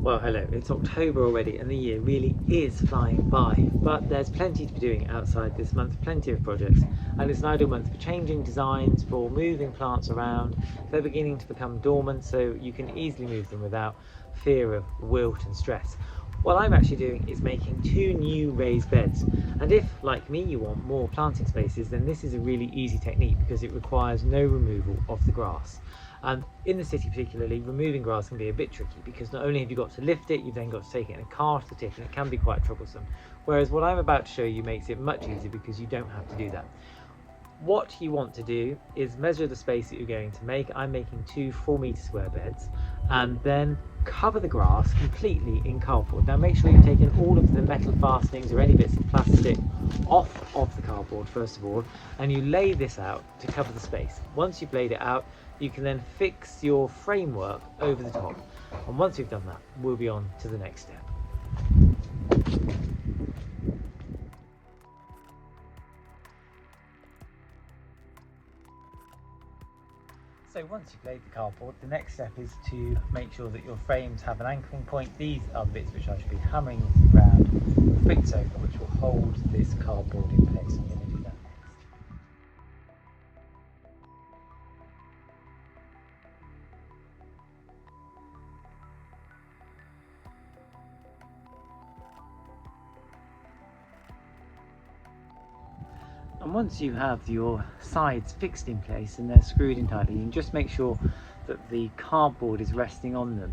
Well, hello, it's October already and the year really is flying by, but there's plenty to be doing outside this month, plenty of projects, and it's an ideal month for changing designs, for moving plants around. They're beginning to become dormant, so you can easily move them without fear of wilt and stress. What I'm actually doing is making two new raised beds, and if, like me, you want more planting spaces, then this is a really easy technique because it requires no removal of the grass. And in the city particularly, removing grass can be a bit tricky because not only have you got to lift it, you've then got to take it in a car to the tip, and it can be quite troublesome. Whereas what I'm about to show you makes it much easier because you don't have to do that. What you want to do is measure the space that you're going to make. I'm making two 4 meter square beds, and then cover the grass completely in cardboard. Now make sure you've taken all of the metal fastenings or any bits of plastic off of the cardboard first of all, and you lay this out to cover the space. Once you've laid it out, you can then fix your framework over the top, and once you've done that, we'll be on to the next step. So once you've laid the cardboard, the next step is to make sure that your frames have an anchoring point. These are the bits which I should be hammering into the ground with fixed over, which will hold this cardboard in place. I'm going to do that next. And once you have your sides fixed in place and they're screwed in tightly, you can just make sure that the cardboard is resting on them.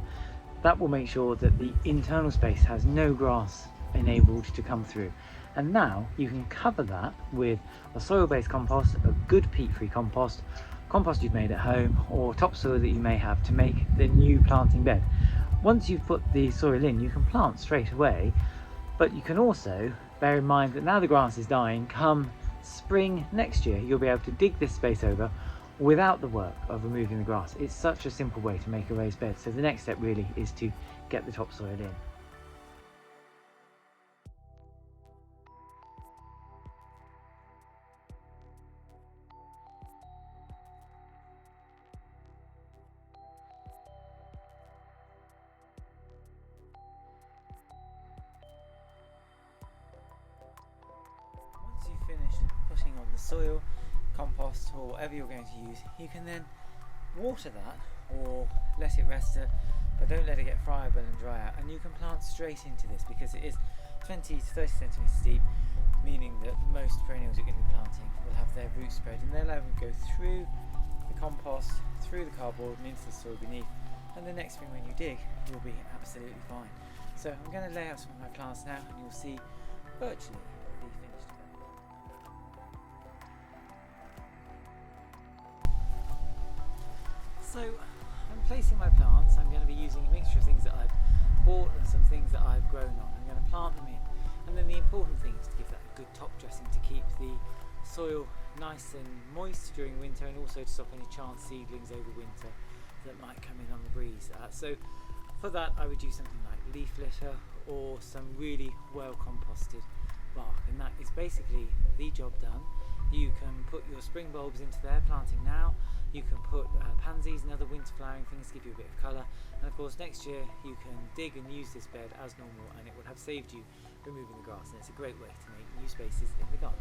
That will make sure that the internal space has no grass enabled to come through. And now you can cover that with a soil-based compost, a good peat-free compost, compost you've made at home, or topsoil that you may have to make the new planting bed. Once you've put the soil in, you can plant straight away, but you can also bear in mind that now the grass is dying, come spring next year, you'll be able to dig this space over without the work of removing the grass. It's such a simple way to make a raised bed. So the next step really is to get the topsoil in. Once you've finished putting on the soil, compost, or whatever you're going to use, you can then water that or let it rest, but don't let it get friable and dry out. And you can plant straight into this because it is 20 to 30 centimetres deep, meaning that most perennials you're going to be planting will have their roots spread, and they'll have them go through the compost, through the cardboard and into the soil beneath, and the next spring when you dig, you'll be absolutely fine. So I'm going to lay out some of my plants now, and you'll see virtually the finished bed. So I'm placing my plants. I'm going to be using a mixture of things that I've bought and some things that I've grown on. I'm going to plant them in, and then the important thing is to give that a good top dressing to keep the soil nice and moist during winter, and also to stop any chance seedlings over winter that might come in on the breeze. So for that I would use something like leaf litter or some really well composted bark, and that is basically the job done. You can put your spring bulbs into there, planting now. You can put pansies and other winter flowering things to give you a bit of colour, and of course next year you can dig and use this bed as normal, and it will have saved you removing the grass, and it's a great way to make new spaces in the garden.